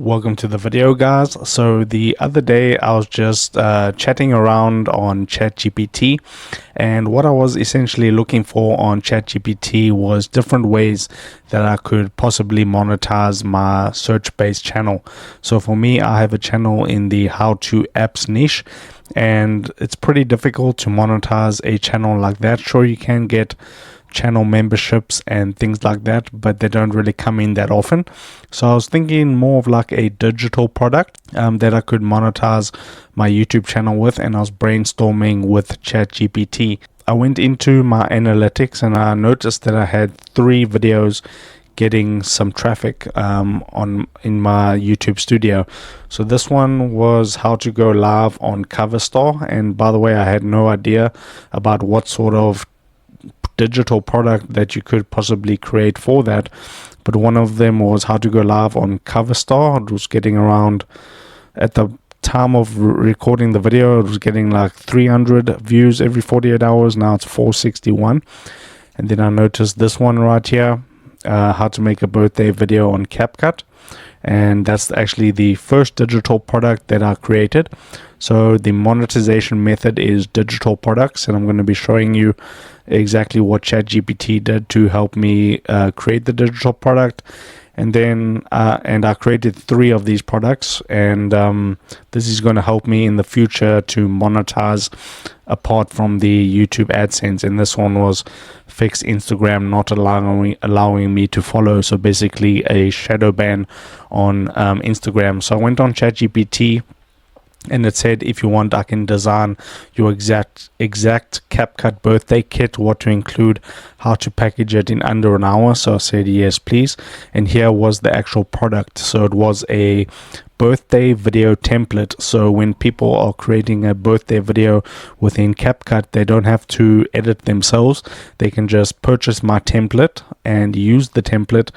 Welcome to the video, guys. So the other day I was just chatting around on ChatGPT, and what I was essentially looking for on ChatGPT was different ways that I could possibly monetize my search-based channel. So for me, I have a channel in the how-to apps niche, and it's pretty difficult to monetize a channel like that. Sure, you can get channel memberships and things like that, but they don't really come in that often. So I was thinking more of like a digital product that I could monetize my YouTube channel with, and I was brainstorming with ChatGPT. I went into my analytics and I noticed that I had 3 videos getting some traffic in my YouTube studio. So this one was how to go live on CoverStar, and by the way, I had no idea about what sort of digital product that you could possibly create for that, but one of them was how to go live on CoverStar. It was getting around, at the time of recording the video, it was getting like 300 views every 48 hours. Now it's 461. And then I noticed this one right here, how to make a birthday video on CapCut, and that's actually the first digital product that I created. So the monetization method is digital products, and I'm going to be showing you exactly what ChatGPT did to help me create the digital product. And then I created 3 of these products, and this is going to help me in the future to monetize apart from the YouTube AdSense. And this one was fix Instagram not allowing me to follow, so basically a shadow ban on Instagram. So I went on ChatGPT, and it said, if you want, I can design your exact CapCut birthday kit, what to include, how to package it in under an hour. So I said yes please, and here was the actual product. So it was a birthday video template. So when people are creating a birthday video within CapCut, they don't have to edit themselves. They can just purchase my template and use the template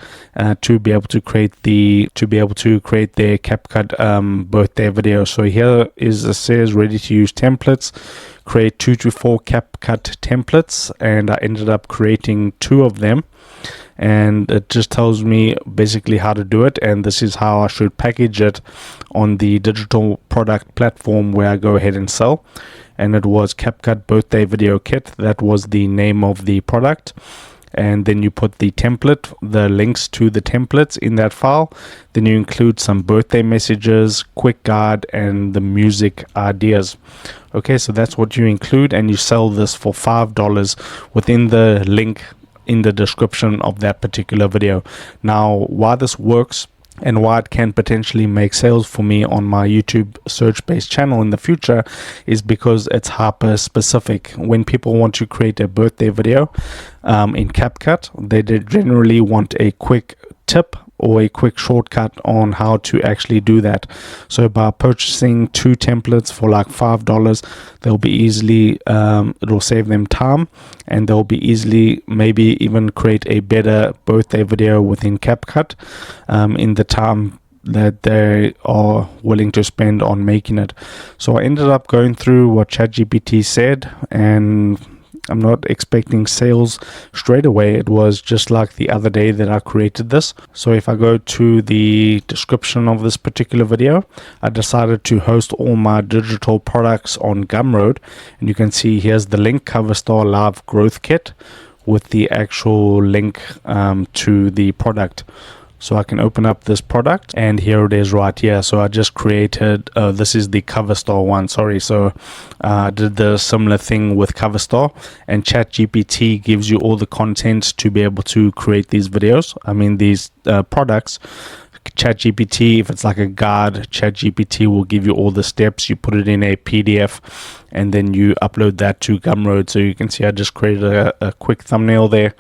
to be able to create their CapCut birthday video. So here is it says ready to use templates. Create 2 to 4 CapCut templates, and I ended up creating 2 of them. And it just tells me basically how to do it, and this is how I should package it on the digital product platform where I go ahead and sell. And it was CapCut birthday video kit. That was the name of the product. And then you put the template, the links to the templates in that file. Then you include some birthday messages, quick guide, and the music ideas. Okay, so that's what you include, and you sell this for $5 within the link in the description of that particular video. Now, why this works and why it can potentially make sales for me on my YouTube search-based channel in the future is because it's hyper specific. When people want to create a birthday video in CapCut, they generally want a quick tip or a quick shortcut on how to actually do that. So by purchasing 2 templates for like $5, they'll be easily it'll save them time, and they'll be easily maybe even create a better birthday video within CapCut in the time that they are willing to spend on making it. So I ended up going through what ChatGPT said, and I'm not expecting sales straight away. It was just like the other day that I created this. So if I go to the description of this particular video, I decided to host all my digital products on Gumroad, and you can see here's the link, CoverStar Live Growth Kit, with the actual link to the product. So I can open up this product, and here it is right here. So I just created, this is the CoverStar one, sorry. So I did the similar thing with CoverStar, and ChatGPT gives you all the content to be able to create these videos. I mean, these products. ChatGPT, if it's like a guide, ChatGPT will give you all the steps. You put it in a PDF, and then you upload that to Gumroad. So you can see I just created a quick thumbnail there.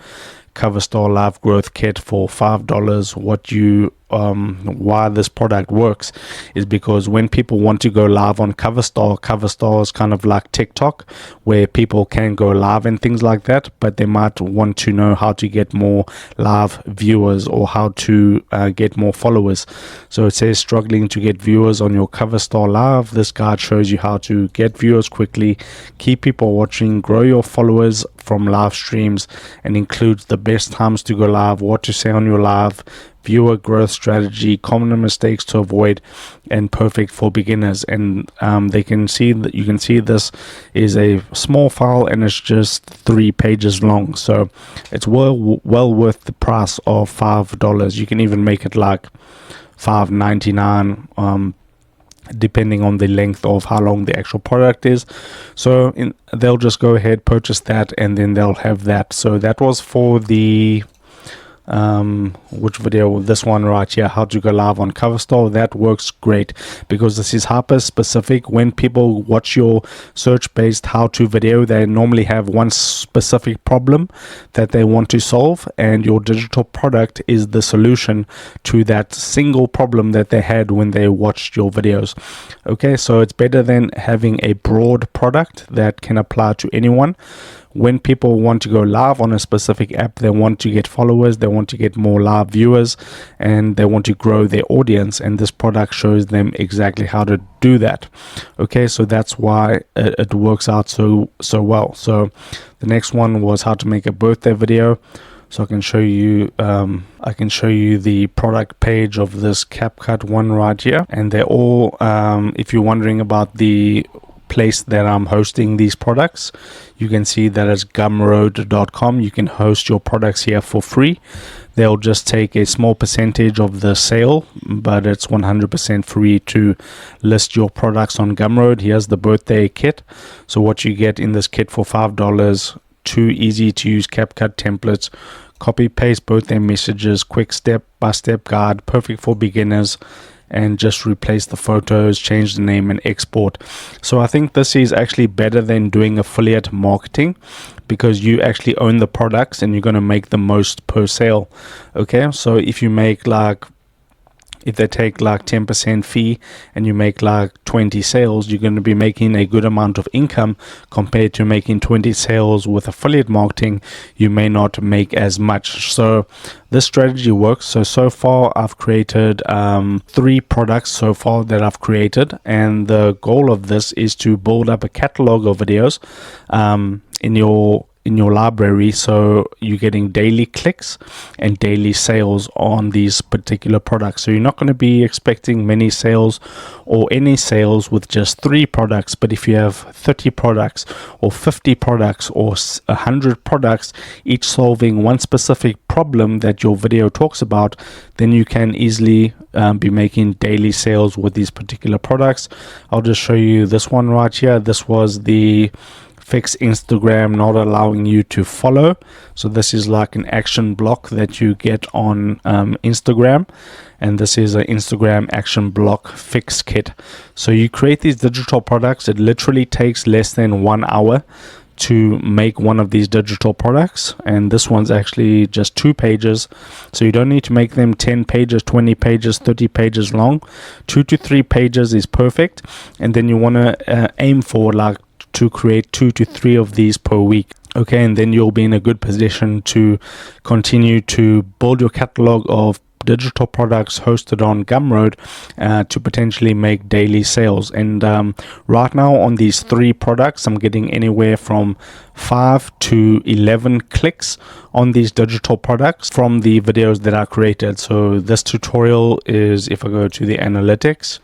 CoverStar Live Growth Kit for $5. Why this product works is because when people want to go live on CoverStar is kind of like TikTok, where people can go live and things like that, but they might want to know how to get more live viewers or how to get more followers. So it says struggling to get viewers on your CoverStar Live. This guide shows you how to get viewers quickly, keep people watching, grow your followers from live streams, and includes the best times to go live, what to say on your live, viewer growth strategy, common mistakes to avoid, and perfect for beginners. And they can see that you can see this is a small file and it's just 3 pages long, so it's well worth the price of $5. You can even make it like $5.99, depending on the length of how long the actual product is. So they'll just go ahead, purchase that, and then they'll have that. So that was for the which video? This one right here, how to go live on CoverStar. That works great because this is hyper specific. When people watch your search based how-to video, they normally have one specific problem that they want to solve, and your digital product is the solution to that single problem that they had when they watched your videos. Okay, so it's better than having a broad product that can apply to anyone. When people want to go live on a specific app, they want to get followers, they want to get more live viewers, and they want to grow their audience, and this product shows them exactly how to do that. Okay, so that's why it works out so well. So the next one was how to make a birthday video. So I can show you the product page of this CapCut one right here, and they're all if you're wondering about the place that I'm hosting these products, you can see that it's gumroad.com. You can host your products here for free. They'll just take a small percentage of the sale, but it's 100% free to list your products on Gumroad. Here's the birthday kit. So what you get in this kit for $5, 2 easy to use CapCut templates, copy paste birthday messages, quick step-by-step guide, perfect for beginners, and just replace the photos, change the name, and export. So I think this is actually better than doing affiliate marketing because you actually own the products and you're going to make the most per sale. Okay, so if you make if they take like 10% fee and you make like 20 sales, you're going to be making a good amount of income compared to making 20 sales with affiliate marketing. You may not make as much. So this strategy works. So far I've created 3 products so far that I've created, and the goal of this is to build up a catalog of videos in your library, so you're getting daily clicks and daily sales on these particular products. So you're not going to be expecting many sales or any sales with just 3 products, but if you have 30 products or 50 products or 100 products, each solving one specific problem that your video talks about, then you can easily be making daily sales with these particular products. I'll just show you this one right here. This was the fix Instagram not allowing you to follow. So this is like an action block that you get on Instagram, and this is an Instagram action block fix kit. So you create these digital products. It literally takes less than 1 hour to make one of these digital products, and this one's actually just 2 pages, so you don't need to make them 10 pages, 20 pages, 30 pages long. 2 to 3 pages is perfect, and then you want to aim for like to create 2 to 3 of these per week. Okay, and then you'll be in a good position to continue to build your catalog of digital products hosted on Gumroad to potentially make daily sales. And right now on these 3 products, I'm getting anywhere from 5 to 11 clicks on these digital products from the videos that I created. So this tutorial is, if I go to the analytics,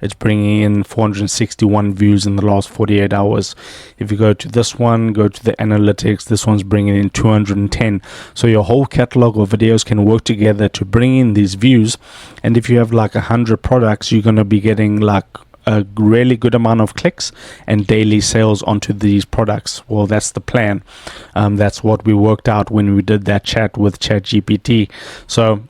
it's bringing in 461 views in the last 48 hours. If you go to this one, go to the analytics, this one's bringing in 210. So your whole catalog of videos can work together to bring in these views. And if you have like 100 products, you're going to be getting like a really good amount of clicks and daily sales onto these products. Well, that's the plan. That's what we worked out when we did that chat with ChatGPT. So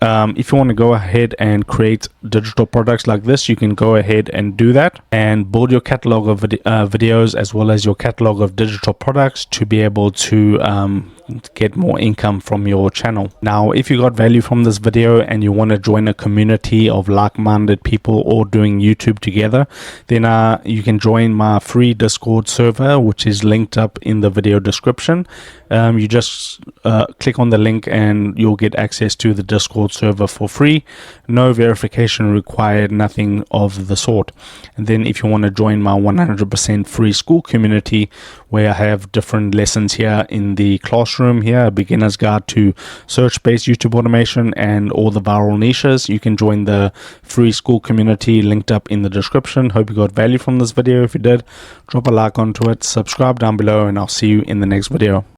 if you want to go ahead and create digital products like this, you can go ahead and do that and build your catalog of videos as well as your catalog of digital products to be able to get more income from your channel. Now, if you got value from this video and you want to join a community of like-minded people all doing YouTube together, then you can join my free Discord server, which is linked up in the video description. You just click on the link and you'll get access to the Discord server for free. No verification required, nothing of the sort. And then if you want to join my 100% free school community, where I have different lessons here in the classroom room here, a beginner's guide to search-based YouTube automation and all the viral niches. You can join the free school community linked up in the description. Hope you got value from this video. If you did, drop a like onto it, subscribe down below, and I'll see you in the next video.